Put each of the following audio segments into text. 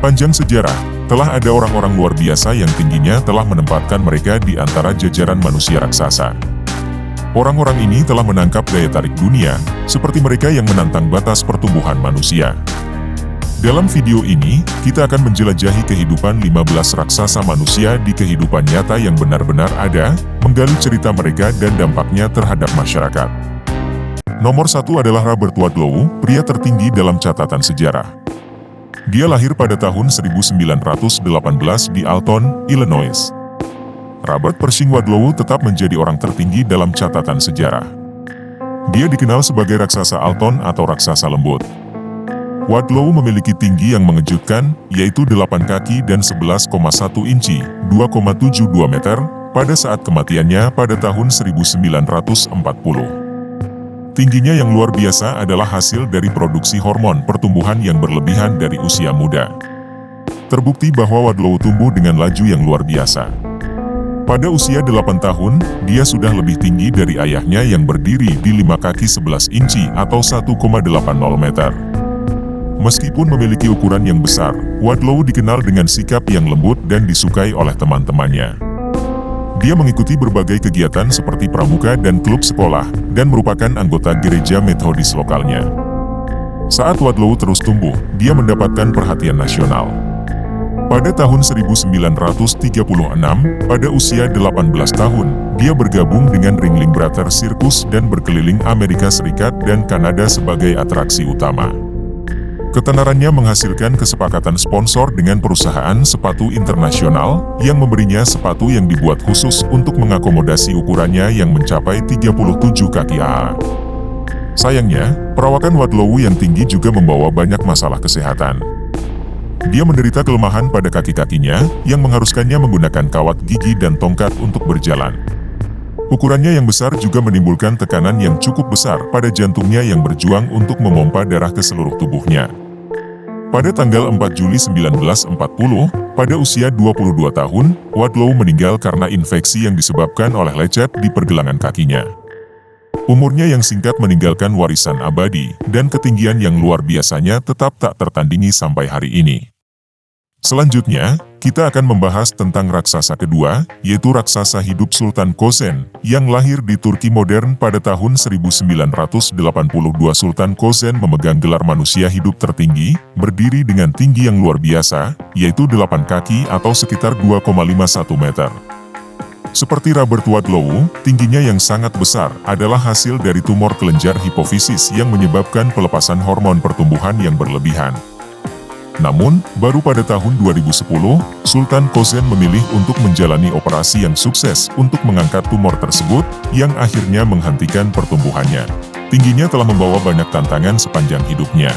Sepanjang sejarah, telah ada orang-orang luar biasa yang tingginya telah menempatkan mereka di antara jajaran manusia raksasa. Orang-orang ini telah menangkap daya tarik dunia, seperti mereka yang menantang batas pertumbuhan manusia. Dalam video ini, kita akan menjelajahi kehidupan 15 raksasa manusia di kehidupan nyata yang benar-benar ada, menggali cerita mereka dan dampaknya terhadap masyarakat. Nomor 1 adalah Robert Wadlow, pria tertinggi dalam catatan sejarah. Dia lahir pada tahun 1918 di Alton, Illinois. Robert Pershing Wadlow tetap menjadi orang tertinggi dalam catatan sejarah. Dia dikenal sebagai raksasa Alton atau raksasa lembut. Wadlow memiliki tinggi yang mengejutkan, yaitu 8 kaki dan 11,1 inci, 2,72 meter, pada saat kematiannya pada tahun 1940. Tingginya yang luar biasa adalah hasil dari produksi hormon pertumbuhan yang berlebihan dari usia muda. Terbukti bahwa Wadlow tumbuh dengan laju yang luar biasa. Pada usia 8 tahun, dia sudah lebih tinggi dari ayahnya yang berdiri di 5 kaki 11 inci atau 1,80 meter. Meskipun memiliki ukuran yang besar, Wadlow dikenal dengan sikap yang lembut dan disukai oleh teman-temannya. Dia mengikuti berbagai kegiatan seperti pramuka dan klub sekolah, dan merupakan anggota gereja metodis lokalnya. Saat Wadlow terus tumbuh, dia mendapatkan perhatian nasional. Pada tahun 1936, pada usia 18 tahun, dia bergabung dengan Ringling Brothers Circus dan berkeliling Amerika Serikat dan Kanada sebagai atraksi utama. Ketenarannya menghasilkan kesepakatan sponsor dengan perusahaan sepatu internasional yang memberinya sepatu yang dibuat khusus untuk mengakomodasi ukurannya yang mencapai 37 kaki AA. Sayangnya, perawakan Wadlow yang tinggi juga membawa banyak masalah kesehatan. Dia menderita kelemahan pada kaki-kakinya yang mengharuskannya menggunakan kawat gigi dan tongkat untuk berjalan. Ukurannya yang besar juga menimbulkan tekanan yang cukup besar pada jantungnya yang berjuang untuk memompa darah ke seluruh tubuhnya. Pada tanggal 4 Juli 1940, pada usia 22 tahun, Wadlow meninggal karena infeksi yang disebabkan oleh lecet di pergelangan kakinya. Umurnya yang singkat meninggalkan warisan abadi, dan ketinggian yang luar biasanya tetap tak tertandingi sampai hari ini. Selanjutnya, kita akan membahas tentang raksasa kedua, yaitu raksasa hidup Sultan Kozen, yang lahir di Turki modern pada tahun 1982. Sultan Kozen memegang gelar manusia hidup tertinggi, berdiri dengan tinggi yang luar biasa, yaitu 8 kaki atau sekitar 2,51 meter. Seperti Robert Wadlow, tingginya yang sangat besar adalah hasil dari tumor kelenjar hipofisis yang menyebabkan pelepasan hormon pertumbuhan yang berlebihan. Namun, baru pada tahun 2010, Sultan Kozen memilih untuk menjalani operasi yang sukses untuk mengangkat tumor tersebut, yang akhirnya menghentikan pertumbuhannya. Tingginya telah membawa banyak tantangan sepanjang hidupnya.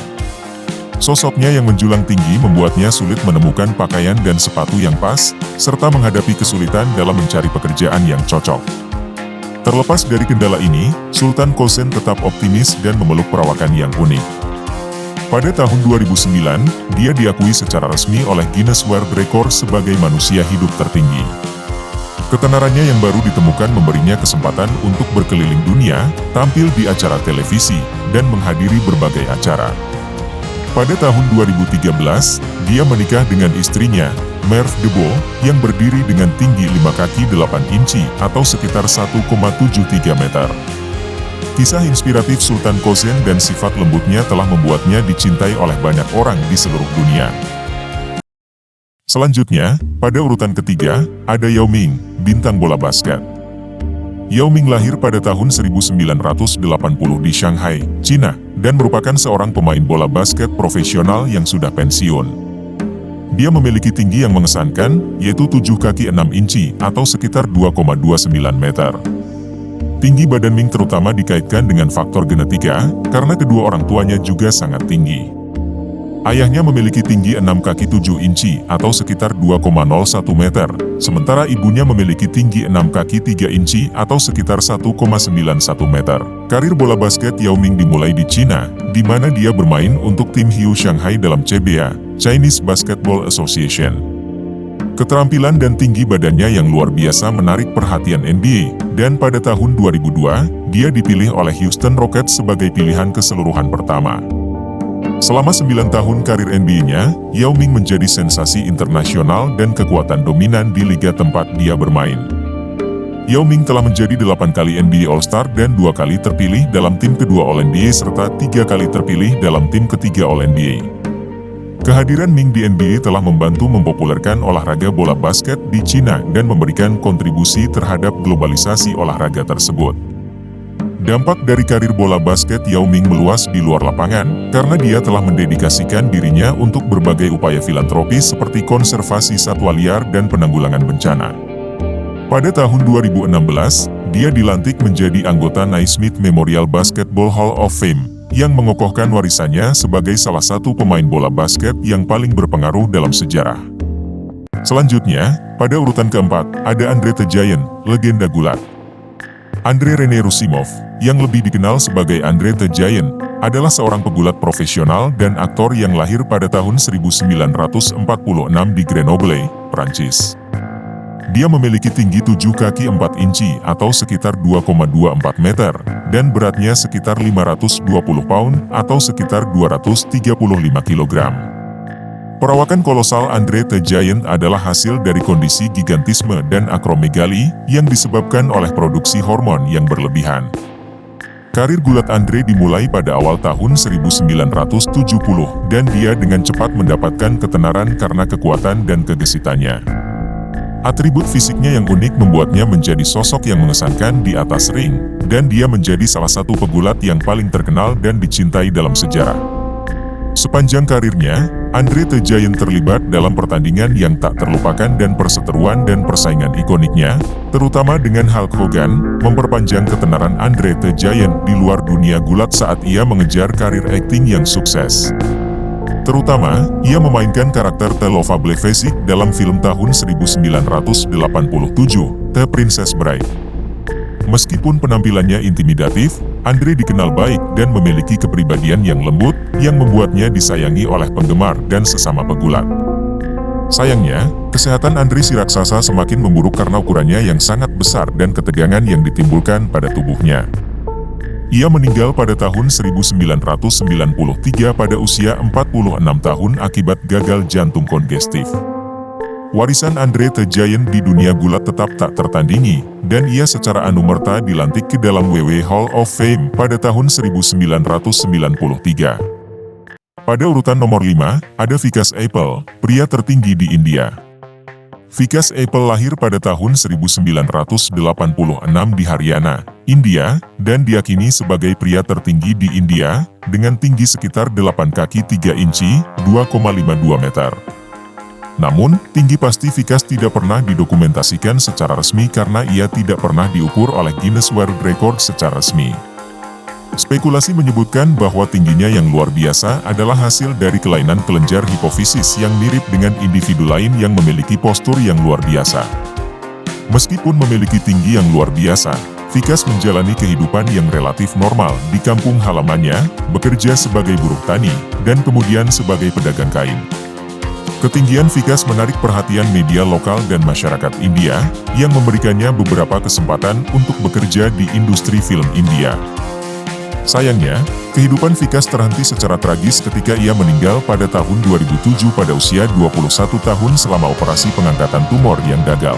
Sosoknya yang menjulang tinggi membuatnya sulit menemukan pakaian dan sepatu yang pas, serta menghadapi kesulitan dalam mencari pekerjaan yang cocok. Terlepas dari kendala ini, Sultan Kozen tetap optimis dan memeluk perawakan yang unik. Pada tahun 2009, dia diakui secara resmi oleh Guinness World Record sebagai manusia hidup tertinggi. Ketenarannya yang baru ditemukan memberinya kesempatan untuk berkeliling dunia, tampil di acara televisi, dan menghadiri berbagai acara. Pada tahun 2013, dia menikah dengan istrinya, Merv Debo, yang berdiri dengan tinggi 5 kaki 8 inci atau sekitar 1,73 meter. Kisah inspiratif Sultan Kozen dan sifat lembutnya telah membuatnya dicintai oleh banyak orang di seluruh dunia. Selanjutnya, pada urutan ketiga, ada Yao Ming, bintang bola basket. Yao Ming lahir pada tahun 1980 di Shanghai, Cina, dan merupakan seorang pemain bola basket profesional yang sudah pensiun. Dia memiliki tinggi yang mengesankan, yaitu 7 kaki 6 inci atau sekitar 2,29 meter. Tinggi badan Ming terutama dikaitkan dengan faktor genetika, karena kedua orang tuanya juga sangat tinggi. Ayahnya memiliki tinggi 6 kaki 7 inci atau sekitar 2,01 meter, sementara ibunya memiliki tinggi 6 kaki 3 inci atau sekitar 1,91 meter. Karir bola basket Yao Ming dimulai di Cina, di mana dia bermain untuk tim Hiu Shanghai dalam CBA, Chinese Basketball Association. Keterampilan dan tinggi badannya yang luar biasa menarik perhatian NBA, dan pada tahun 2002, dia dipilih oleh Houston Rockets sebagai pilihan keseluruhan pertama. Selama 9 tahun karir NBA-nya, Yao Ming menjadi sensasi internasional dan kekuatan dominan di liga tempat dia bermain. Yao Ming telah menjadi 8 kali NBA All-Star dan 2 kali terpilih dalam tim kedua All-NBA serta 3 kali terpilih dalam tim ketiga All-NBA. Kehadiran Ming di NBA telah membantu mempopulerkan olahraga bola basket di China dan memberikan kontribusi terhadap globalisasi olahraga tersebut. Dampak dari karir bola basket Yao Ming meluas di luar lapangan, karena dia telah mendedikasikan dirinya untuk berbagai upaya filantropis seperti konservasi satwa liar dan penanggulangan bencana. Pada tahun 2016, dia dilantik menjadi anggota Naismith Memorial Basketball Hall of Fame, yang mengokohkan warisannya sebagai salah satu pemain bola basket yang paling berpengaruh dalam sejarah. Selanjutnya, pada urutan keempat, ada Andre the Giant, legenda gulat. Andre Rene Rusimov, yang lebih dikenal sebagai Andre the Giant, adalah seorang pegulat profesional dan aktor yang lahir pada tahun 1946 di Grenoble, Prancis. Dia memiliki tinggi 7 kaki 4 inci atau sekitar 2,24 meter, dan beratnya sekitar 520 pound atau sekitar 235 kilogram. Perawakan kolosal Andre the Giant adalah hasil dari kondisi gigantisme dan akromegali yang disebabkan oleh produksi hormon yang berlebihan. Karir gulat Andre dimulai pada awal tahun 1970 dan dia dengan cepat mendapatkan ketenaran karena kekuatan dan kegesitannya. Atribut fisiknya yang unik membuatnya menjadi sosok yang mengesankan di atas ring, dan dia menjadi salah satu pegulat yang paling terkenal dan dicintai dalam sejarah. Sepanjang karirnya, Andre the Giant terlibat dalam pertandingan yang tak terlupakan dan perseteruan dan persaingan ikoniknya, terutama dengan Hulk Hogan, memperpanjang ketenaran Andre the Giant di luar dunia gulat saat ia mengejar karir akting yang sukses. Terutama, ia memainkan karakter Telova Blevesik dalam film tahun 1987, The Princess Bride. Meskipun penampilannya intimidatif, Andre dikenal baik dan memiliki kepribadian yang lembut, yang membuatnya disayangi oleh penggemar dan sesama pegulat. Sayangnya, kesehatan Andre si raksasa semakin memburuk karena ukurannya yang sangat besar dan ketegangan yang ditimbulkan pada tubuhnya. Ia meninggal pada tahun 1993 pada usia 46 tahun akibat gagal jantung kongestif. Warisan Andre the Giant di dunia gulat tetap tak tertandingi, dan ia secara anumerta dilantik ke dalam WWE Hall of Fame pada tahun 1993. Pada urutan nomor 5, ada Vikas Apple, pria tertinggi di India. Vikas Apple lahir pada tahun 1986 di Haryana, India, dan diyakini sebagai pria tertinggi di India, dengan tinggi sekitar 8 kaki 3 inci, 2,52 meter. Namun, tinggi pasti Vikas tidak pernah didokumentasikan secara resmi karena ia tidak pernah diukur oleh Guinness World Record secara resmi. Spekulasi menyebutkan bahwa tingginya yang luar biasa adalah hasil dari kelainan kelenjar hipofisis yang mirip dengan individu lain yang memiliki postur yang luar biasa. Meskipun memiliki tinggi yang luar biasa, Vikas menjalani kehidupan yang relatif normal di kampung halamannya, bekerja sebagai buruh tani, dan kemudian sebagai pedagang kain. Ketinggian Vikas menarik perhatian media lokal dan masyarakat India, yang memberikannya beberapa kesempatan untuk bekerja di industri film India. Sayangnya, kehidupan Vikas terhenti secara tragis ketika ia meninggal pada tahun 2007 pada usia 21 tahun selama operasi pengangkatan tumor yang gagal.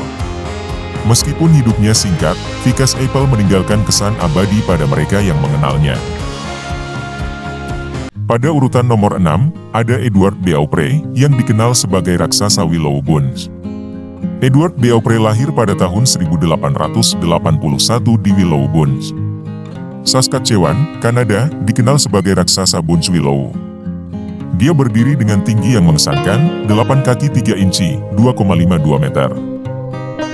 Meskipun hidupnya singkat, Vikas Apple meninggalkan kesan abadi pada mereka yang mengenalnya. Pada urutan nomor 6, ada Edward Beaupre, yang dikenal sebagai raksasa Willow Bones. Edward Beaupre lahir pada tahun 1881 di Willow Bones, Saskatchewan, Kanada, dikenal sebagai raksasa Bones Willow. Dia berdiri dengan tinggi yang mengesankan, 8 kaki 3 inci, 2,52 meter.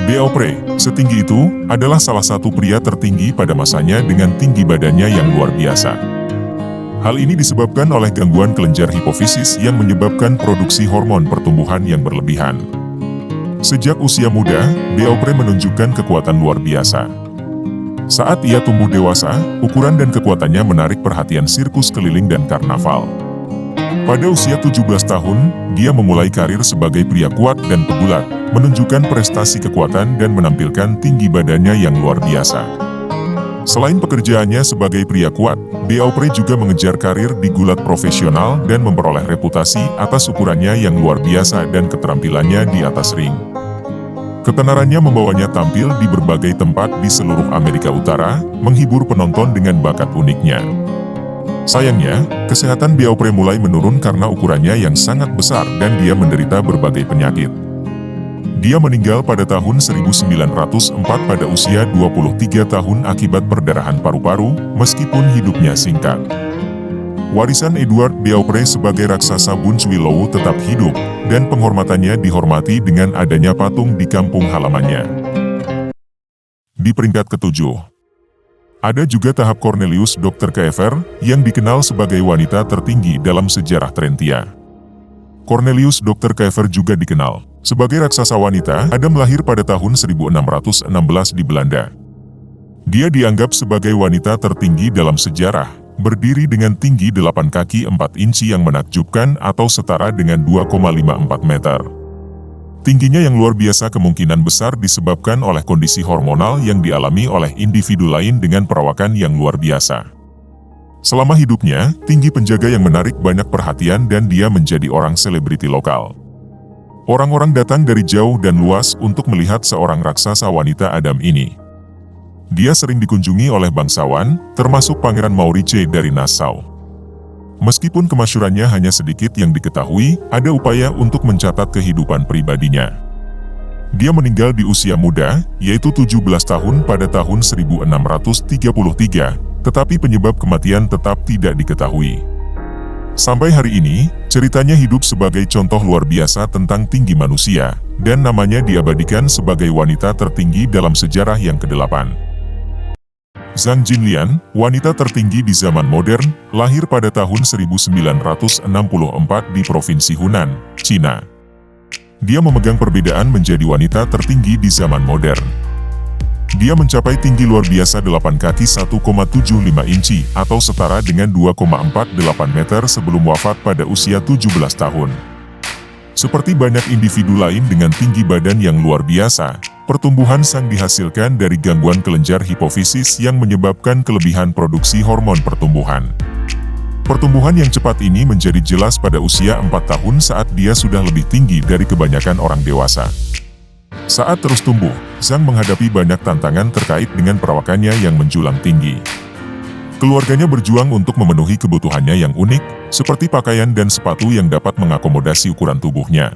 Beaupre, setinggi itu, adalah salah satu pria tertinggi pada masanya dengan tinggi badannya yang luar biasa. Hal ini disebabkan oleh gangguan kelenjar hipofisis yang menyebabkan produksi hormon pertumbuhan yang berlebihan. Sejak usia muda, Beaupre menunjukkan kekuatan luar biasa. Saat ia tumbuh dewasa, ukuran dan kekuatannya menarik perhatian sirkus keliling dan karnaval. Pada usia 17 tahun, dia memulai karir sebagai pria kuat dan pegulat, menunjukkan prestasi kekuatan dan menampilkan tinggi badannya yang luar biasa. Selain pekerjaannya sebagai pria kuat, Beaupre juga mengejar karir di gulat profesional dan memperoleh reputasi atas ukurannya yang luar biasa dan keterampilannya di atas ring. Ketenarannya membawanya tampil di berbagai tempat di seluruh Amerika Utara, menghibur penonton dengan bakat uniknya. Sayangnya, kesehatan Beaupre mulai menurun karena ukurannya yang sangat besar dan dia menderita berbagai penyakit. Dia meninggal pada tahun 1904 pada usia 23 tahun akibat perdarahan paru-paru, meskipun hidupnya singkat. Warisan Edward Beaupre sebagai raksasa Bunch Willow tetap hidup, dan penghormatannya dihormati dengan adanya patung di kampung halamannya. Di peringkat ketujuh, ada juga tahap Cornelius Dr. Keefer, yang dikenal sebagai wanita tertinggi dalam sejarah Trentia. Cornelius Dr. Keefer juga dikenal sebagai raksasa wanita. Adam lahir pada tahun 1616 di Belanda. Dia dianggap sebagai wanita tertinggi dalam sejarah, berdiri dengan tinggi 8 kaki 4 inci yang menakjubkan atau setara dengan 2,54 meter. Tingginya yang luar biasa kemungkinan besar disebabkan oleh kondisi hormonal yang dialami oleh individu lain dengan perawakan yang luar biasa. Selama hidupnya, tinggi penjaga yang menarik banyak perhatian dan dia menjadi orang selebriti lokal. Orang-orang datang dari jauh dan luas untuk melihat seorang raksasa wanita Adam ini. Dia sering dikunjungi oleh bangsawan, termasuk Pangeran Maurice dari Nassau. Meskipun kemasyurannya hanya sedikit yang diketahui, ada upaya untuk mencatat kehidupan pribadinya. Dia meninggal di usia muda, yaitu 17 tahun pada tahun 1633, tetapi penyebab kematian tetap tidak diketahui. Sampai hari ini, ceritanya hidup sebagai contoh luar biasa tentang tinggi manusia, dan namanya diabadikan sebagai wanita tertinggi dalam sejarah yang ke-8. Zhang Jinlian, wanita tertinggi di zaman modern, lahir pada tahun 1964 di Provinsi Hunan, Cina. Dia memegang perbedaan menjadi wanita tertinggi di zaman modern. Dia mencapai tinggi luar biasa 8 kaki 1,75 inci atau setara dengan 2,48 meter sebelum wafat pada usia 17 tahun. Seperti banyak individu lain dengan tinggi badan yang luar biasa, pertumbuhan Zhang dihasilkan dari gangguan kelenjar hipofisis yang menyebabkan kelebihan produksi hormon pertumbuhan. Pertumbuhan yang cepat ini menjadi jelas pada usia 4 tahun saat dia sudah lebih tinggi dari kebanyakan orang dewasa. Saat terus tumbuh, Zhang menghadapi banyak tantangan terkait dengan perawakannya yang menjulang tinggi. Keluarganya berjuang untuk memenuhi kebutuhannya yang unik, seperti pakaian dan sepatu yang dapat mengakomodasi ukuran tubuhnya.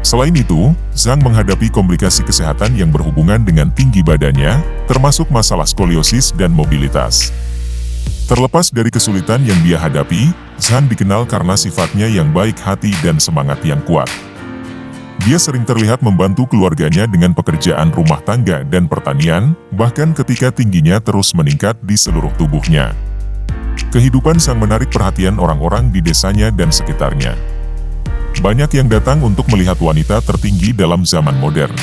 Selain itu, Zhang menghadapi komplikasi kesehatan yang berhubungan dengan tinggi badannya, termasuk masalah skoliosis dan mobilitas. Terlepas dari kesulitan yang dia hadapi, Zhang dikenal karena sifatnya yang baik hati dan semangat yang kuat. Dia sering terlihat membantu keluarganya dengan pekerjaan rumah tangga dan pertanian, bahkan ketika tingginya terus meningkat di seluruh tubuhnya. Kehidupan Zhang menarik perhatian orang-orang di desanya dan sekitarnya. Banyak yang datang untuk melihat wanita tertinggi dalam zaman modern.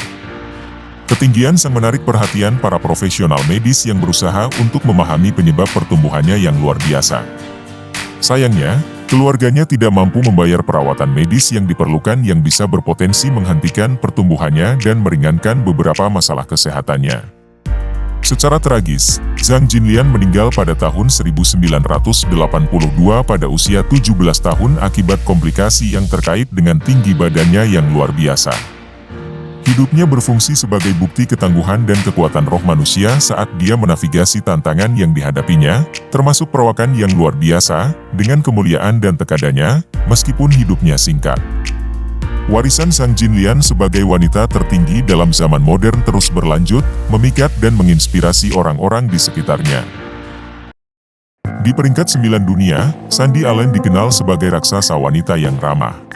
Ketinggian Zhang menarik perhatian para profesional medis yang berusaha untuk memahami penyebab pertumbuhannya yang luar biasa. Sayangnya, keluarganya tidak mampu membayar perawatan medis yang diperlukan yang bisa berpotensi menghentikan pertumbuhannya dan meringankan beberapa masalah kesehatannya. Secara tragis, Zhang Jinlian meninggal pada tahun 1982 pada usia 17 tahun akibat komplikasi yang terkait dengan tinggi badannya yang luar biasa. Hidupnya berfungsi sebagai bukti ketangguhan dan kekuatan roh manusia saat dia menavigasi tantangan yang dihadapinya, termasuk perawakan yang luar biasa, dengan kemuliaan dan tekadannya, meskipun hidupnya singkat. Warisan Zhang Jinlian sebagai wanita tertinggi dalam zaman modern terus berlanjut, memikat dan menginspirasi orang-orang di sekitarnya. Di peringkat 9 dunia, Sandy Allen dikenal sebagai raksasa wanita yang ramah.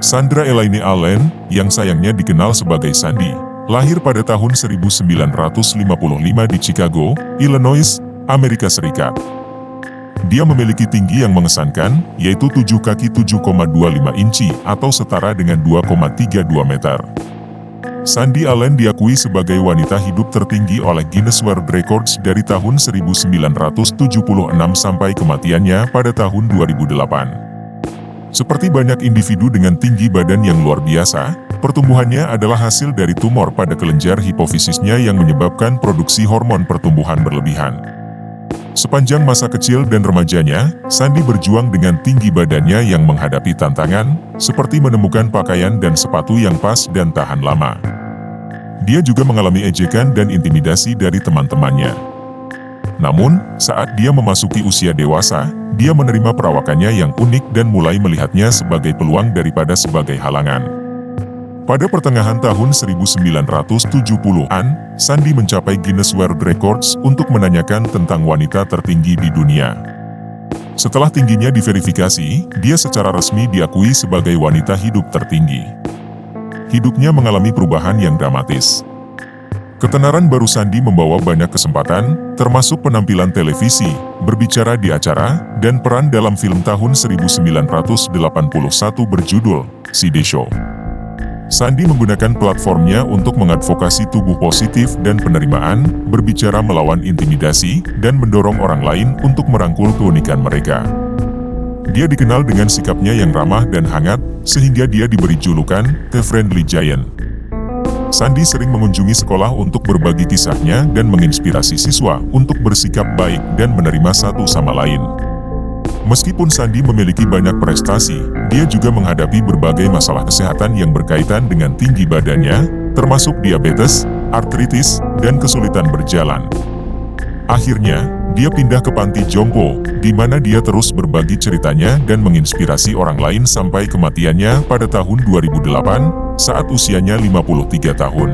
Sandra Elaine Allen, yang sayangnya dikenal sebagai Sandy, lahir pada tahun 1955 di Chicago, Illinois, Amerika Serikat. Dia memiliki tinggi yang mengesankan, yaitu 7 kaki 7,25 inci atau setara dengan 2,32 meter. Sandy Allen diakui sebagai wanita hidup tertinggi oleh Guinness World Records dari tahun 1976 sampai kematiannya pada tahun 2008. Seperti banyak individu dengan tinggi badan yang luar biasa, Pertumbuhannya adalah hasil dari tumor pada kelenjar hipofisisnya yang menyebabkan produksi hormon pertumbuhan berlebihan. Sepanjang masa kecil dan remajanya, Sandy berjuang dengan tinggi badannya yang menghadapi tantangan, seperti menemukan pakaian dan sepatu yang pas dan tahan lama. Dia juga mengalami ejekan dan intimidasi dari teman-temannya. Namun, saat dia memasuki usia dewasa, dia menerima perawakannya yang unik dan mulai melihatnya sebagai peluang daripada sebagai halangan. Pada pertengahan tahun 1970-an, Sandy mencapai Guinness World Records untuk menanyakan tentang wanita tertinggi di dunia. Setelah tingginya diverifikasi, dia secara resmi diakui sebagai wanita hidup tertinggi. Hidupnya mengalami perubahan yang dramatis. Ketenaran baru Sandy membawa banyak kesempatan, termasuk penampilan televisi, berbicara di acara, dan peran dalam film tahun 1981 berjudul CD Show. Sandy menggunakan platformnya untuk mengadvokasi tubuh positif dan penerimaan, berbicara melawan intimidasi, dan mendorong orang lain untuk merangkul keunikan mereka. Dia dikenal dengan sikapnya yang ramah dan hangat, sehingga dia diberi julukan The Friendly Giant. Sandy sering mengunjungi sekolah untuk berbagi kisahnya dan menginspirasi siswa untuk bersikap baik dan menerima satu sama lain. Meskipun Sandy memiliki banyak prestasi, dia juga menghadapi berbagai masalah kesehatan yang berkaitan dengan tinggi badannya, termasuk diabetes, artritis, dan kesulitan berjalan. Akhirnya, dia pindah ke panti jompo, di mana dia terus berbagi ceritanya dan menginspirasi orang lain sampai kematiannya pada tahun 2008, saat usianya 53 tahun.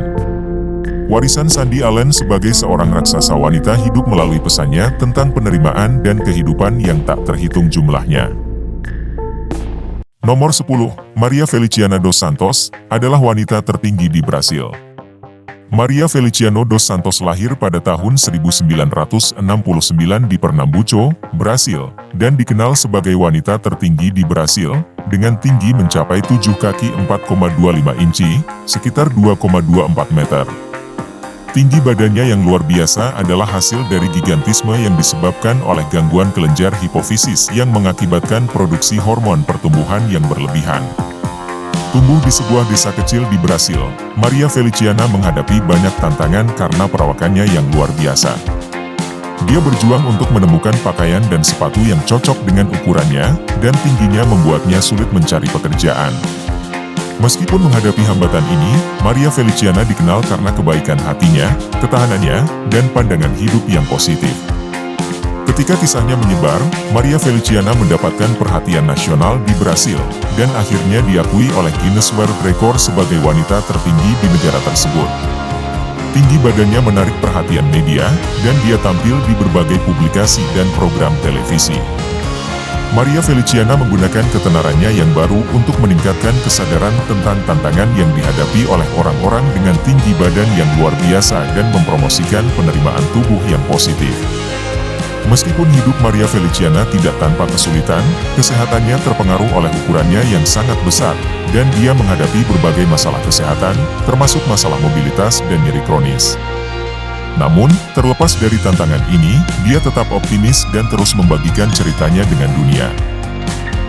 Warisan Sandy Allen sebagai seorang raksasa wanita hidup melalui pesannya tentang penerimaan dan kehidupan yang tak terhitung jumlahnya. Nomor 10, Maria Feliciana dos Santos, adalah wanita tertinggi di Brasil. Maria Feliciano dos Santos lahir pada tahun 1969 di Pernambuco, Brasil, dan dikenal sebagai wanita tertinggi di Brasil, dengan tinggi mencapai 7 kaki 4,25 inci, sekitar 2,24 meter. Tinggi badannya yang luar biasa adalah hasil dari gigantisme yang disebabkan oleh gangguan kelenjar hipofisis yang mengakibatkan produksi hormon pertumbuhan yang berlebihan. Tumbuh di sebuah desa kecil di Brasil, Maria Feliciana menghadapi banyak tantangan karena perawakannya yang luar biasa. Dia berjuang untuk menemukan pakaian dan sepatu yang cocok dengan ukurannya, dan tingginya membuatnya sulit mencari pekerjaan. Meskipun menghadapi hambatan ini, Maria Feliciana dikenal karena kebaikan hatinya, ketahanannya, dan pandangan hidup yang positif. Ketika kisahnya menyebar, Maria Feliciana mendapatkan perhatian nasional di Brasil, dan akhirnya diakui oleh Guinness World Records sebagai wanita tertinggi di negara tersebut. Tinggi badannya menarik perhatian media, dan dia tampil di berbagai publikasi dan program televisi. Maria Feliciana menggunakan ketenarannya yang baru untuk meningkatkan kesadaran tentang tantangan yang dihadapi oleh orang-orang dengan tinggi badan yang luar biasa dan mempromosikan penerimaan tubuh yang positif. Meskipun hidup Maria Feliciana tidak tanpa kesulitan, kesehatannya terpengaruh oleh ukurannya yang sangat besar, dan dia menghadapi berbagai masalah kesehatan, termasuk masalah mobilitas dan nyeri kronis. Namun, terlepas dari tantangan ini, dia tetap optimis dan terus membagikan ceritanya dengan dunia.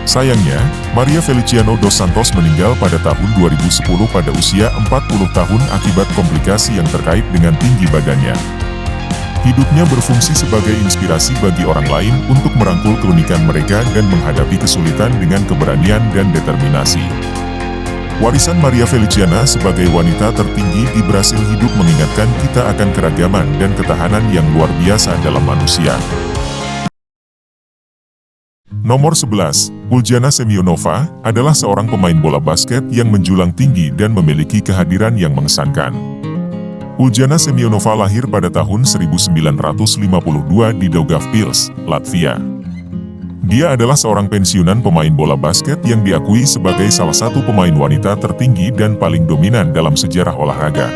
Sayangnya, Maria Feliciano dos Santos meninggal pada tahun 2010 pada usia 40 tahun akibat komplikasi yang terkait dengan tinggi badannya. Hidupnya berfungsi sebagai inspirasi bagi orang lain untuk merangkul keunikan mereka dan menghadapi kesulitan dengan keberanian dan determinasi. Warisan Maria Feliciana sebagai wanita tertinggi di Brasil hidup mengingatkan kita akan keragaman dan ketahanan yang luar biasa dalam manusia. Nomor 11, Uljana Semionova, adalah seorang pemain bola basket yang menjulang tinggi dan memiliki kehadiran yang mengesankan. Uljana Semionova lahir pada tahun 1952 di Daugavpils, Latvia. Dia adalah seorang pensiunan pemain bola basket yang diakui sebagai salah satu pemain wanita tertinggi dan paling dominan dalam sejarah olahraga.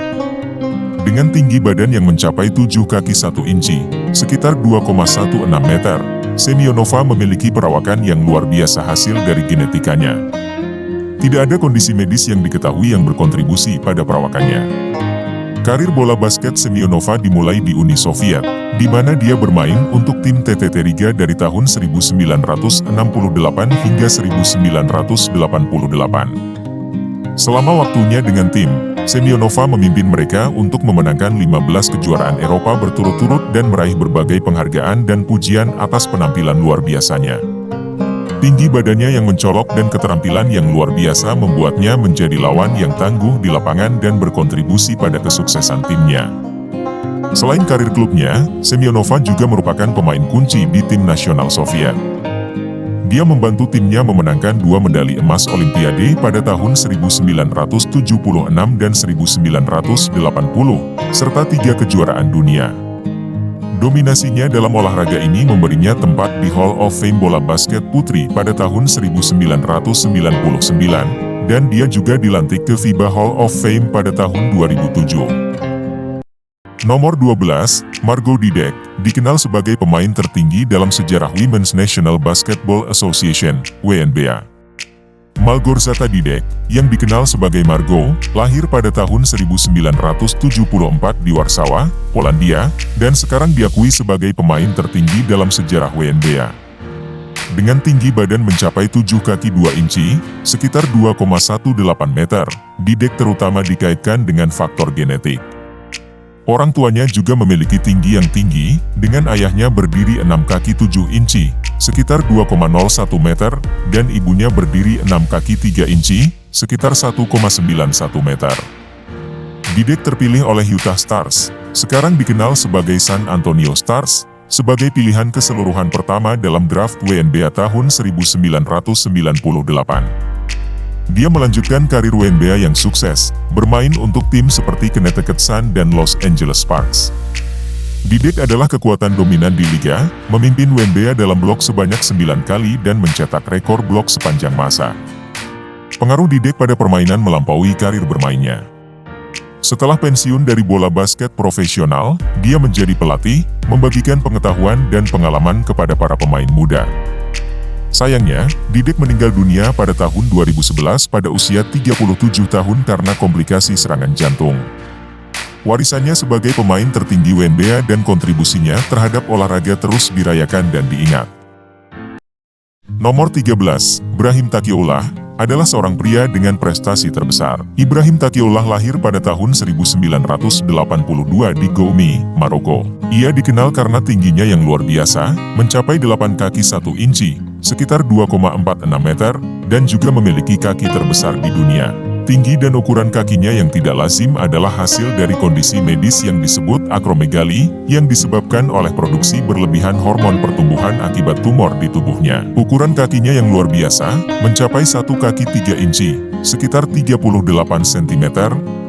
Dengan tinggi badan yang mencapai 7 kaki 1 inci, sekitar 2,16 meter, Semionova memiliki perawakan yang luar biasa hasil dari genetikanya. Tidak ada kondisi medis yang diketahui yang berkontribusi pada perawakannya. Karir bola basket Semionova dimulai di Uni Soviet, di mana dia bermain untuk tim TTT Riga dari tahun 1968 hingga 1988. Selama waktunya dengan tim, Semionova memimpin mereka untuk memenangkan 15 kejuaraan Eropa berturut-turut dan meraih berbagai penghargaan dan pujian atas penampilan luar biasanya. Tinggi badannya yang mencolok dan keterampilan yang luar biasa membuatnya menjadi lawan yang tangguh di lapangan dan berkontribusi pada kesuksesan timnya. Selain karir klubnya, Semionova juga merupakan pemain kunci di tim nasional Soviet. Dia membantu timnya memenangkan 2 medali emas Olimpiade pada tahun 1976 dan 1980, serta 3 kejuaraan dunia. Dominasinya dalam olahraga ini memberinya tempat di Hall of Fame bola basket putri pada tahun 1999, dan dia juga dilantik ke FIBA Hall of Fame pada tahun 2007. Nomor 12, Margot Didek, dikenal sebagai pemain tertinggi dalam sejarah Women's National Basketball Association, WNBA. Malgorzata Didek, yang dikenal sebagai Margot, lahir pada tahun 1974 di Warsawa, Polandia, dan sekarang diakui sebagai pemain tertinggi dalam sejarah WNBA. Dengan tinggi badan mencapai 7 kaki 2 inci, sekitar 2,18 meter, Didek terutama dikaitkan dengan faktor genetik. Orang tuanya juga memiliki tinggi yang tinggi, dengan ayahnya berdiri 6 kaki 7 inci, sekitar 2,01 meter, dan ibunya berdiri 6 kaki 3 inci, sekitar 1,91 meter. Didek terpilih oleh Utah Stars, sekarang dikenal sebagai San Antonio Stars, sebagai pilihan keseluruhan pertama dalam draft WNBA tahun 1998. Dia melanjutkan karir WNBA yang sukses, bermain untuk tim seperti Connecticut Sun dan Los Angeles Sparks. Didek adalah kekuatan dominan di liga, memimpin WNBA dalam blok sebanyak 9 kali dan mencetak rekor blok sepanjang masa. Pengaruh Didek pada permainan melampaui karir bermainnya. Setelah pensiun dari bola basket profesional, dia menjadi pelatih, membagikan pengetahuan dan pengalaman kepada para pemain muda. Sayangnya, Didek meninggal dunia pada tahun 2011 pada usia 37 tahun karena komplikasi serangan jantung. Warisannya sebagai pemain tertinggi WNBA dan kontribusinya terhadap olahraga terus dirayakan dan diingat. Nomor 13, Brahim Taqiullah, adalah seorang pria dengan prestasi terbesar. Ibrahim Taqiullah lahir pada tahun 1982 di Goumi, Maroko. Ia dikenal karena tingginya yang luar biasa, mencapai 8 kaki 1 inci, sekitar 2,46 meter, dan juga memiliki kaki terbesar di dunia. Tinggi dan ukuran kakinya yang tidak lazim adalah hasil dari kondisi medis yang disebut akromegali, yang disebabkan oleh produksi berlebihan hormon pertumbuhan akibat tumor di tubuhnya. Ukuran kakinya yang luar biasa, mencapai 1 kaki 3 inci, sekitar 38 cm,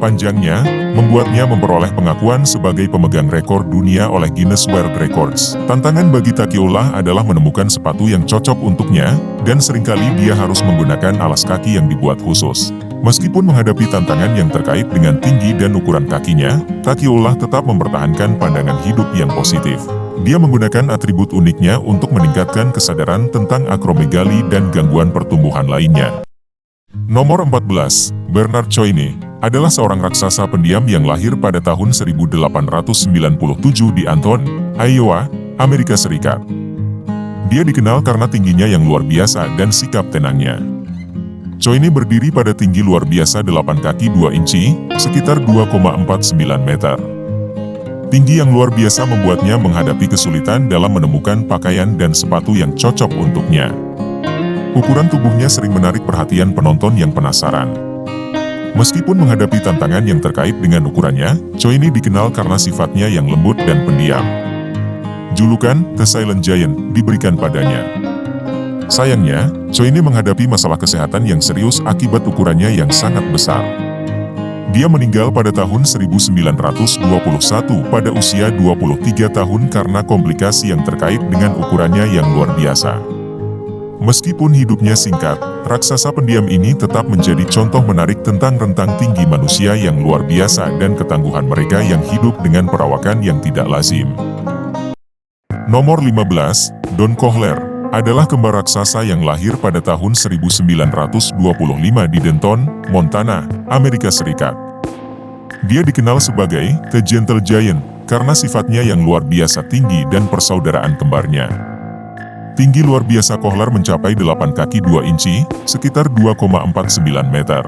panjangnya, membuatnya memperoleh pengakuan sebagai pemegang rekor dunia oleh Guinness World Records. Tantangan bagi Taqiullah adalah menemukan sepatu yang cocok untuknya, dan seringkali dia harus menggunakan alas kaki yang dibuat khusus. Meskipun menghadapi tantangan yang terkait dengan tinggi dan ukuran kakinya, Taqiullah tetap mempertahankan pandangan hidup yang positif. Dia menggunakan atribut uniknya untuk meningkatkan kesadaran tentang akromegali dan gangguan pertumbuhan lainnya. Nomor 14, Bernard Choine, adalah seorang raksasa pendiam yang lahir pada tahun 1897 di Anton, Iowa, Amerika Serikat. Dia dikenal karena tingginya yang luar biasa dan sikap tenangnya. Choine berdiri pada tinggi luar biasa 8 kaki 2 inci, sekitar 2,49 meter. Tinggi yang luar biasa membuatnya menghadapi kesulitan dalam menemukan pakaian dan sepatu yang cocok untuknya. Ukuran tubuhnya sering menarik perhatian penonton yang penasaran. Meskipun menghadapi tantangan yang terkait dengan ukurannya, Choine dikenal karena sifatnya yang lembut dan pendiam. Julukan The Silent Giant diberikan padanya. Sayangnya, Choine menghadapi masalah kesehatan yang serius akibat ukurannya yang sangat besar. Dia meninggal pada tahun 1921 pada usia 23 tahun karena komplikasi yang terkait dengan ukurannya yang luar biasa. Meskipun hidupnya singkat, raksasa pendiam ini tetap menjadi contoh menarik tentang rentang tinggi manusia yang luar biasa dan ketangguhan mereka yang hidup dengan perawakan yang tidak lazim. Nomor 15, Don Kohler, adalah kembar raksasa yang lahir pada tahun 1925 di Denton, Montana, Amerika Serikat. Dia dikenal sebagai The Gentle Giant karena sifatnya yang luar biasa tinggi dan persaudaraan kembarnya. Tinggi luar biasa Kohler mencapai 8 kaki 2 inci, sekitar 2,49 meter.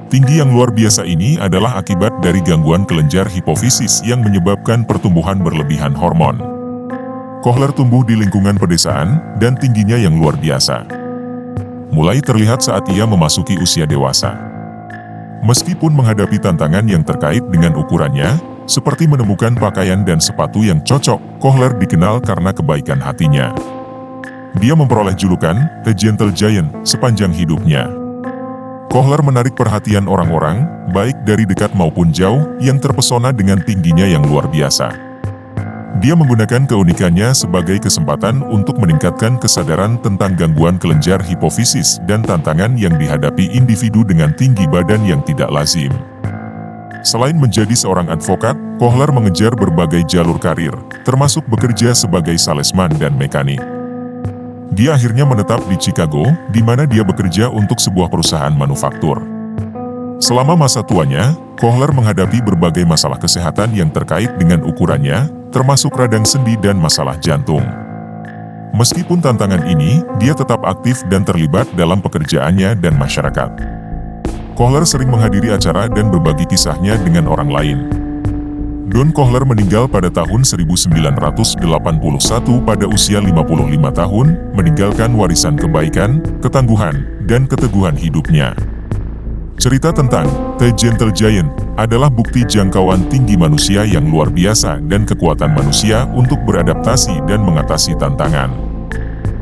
Tinggi yang luar biasa ini adalah akibat dari gangguan kelenjar hipofisis yang menyebabkan pertumbuhan berlebihan hormon. Kohler tumbuh di lingkungan pedesaan dan tingginya yang luar biasa mulai terlihat saat ia memasuki usia dewasa. Meskipun menghadapi tantangan yang terkait dengan ukurannya, seperti menemukan pakaian dan sepatu yang cocok, Kohler dikenal karena kebaikan hatinya. Dia memperoleh julukan The Gentle Giant sepanjang hidupnya. Kohler menarik perhatian orang-orang, baik dari dekat maupun jauh, yang terpesona dengan tingginya yang luar biasa. Dia menggunakan keunikannya sebagai kesempatan untuk meningkatkan kesadaran tentang gangguan kelenjar hipofisis dan tantangan yang dihadapi individu dengan tinggi badan yang tidak lazim. Selain menjadi seorang advokat, Kohler mengejar berbagai jalur karir, termasuk bekerja sebagai salesman dan mekanik. Dia akhirnya menetap di Chicago, di mana dia bekerja untuk sebuah perusahaan manufaktur. Selama masa tuanya, Kohler menghadapi berbagai masalah kesehatan yang terkait dengan ukurannya, termasuk radang sendi dan masalah jantung. Meskipun tantangan ini, dia tetap aktif dan terlibat dalam pekerjaannya dan masyarakat. Kohler sering menghadiri acara dan berbagi kisahnya dengan orang lain. Don Kohler meninggal pada tahun 1981 pada usia 55 tahun, meninggalkan warisan kebaikan, ketangguhan, dan keteguhan hidupnya. Cerita tentang The Gentle Giant adalah bukti jangkauan tinggi manusia yang luar biasa dan kekuatan manusia untuk beradaptasi dan mengatasi tantangan.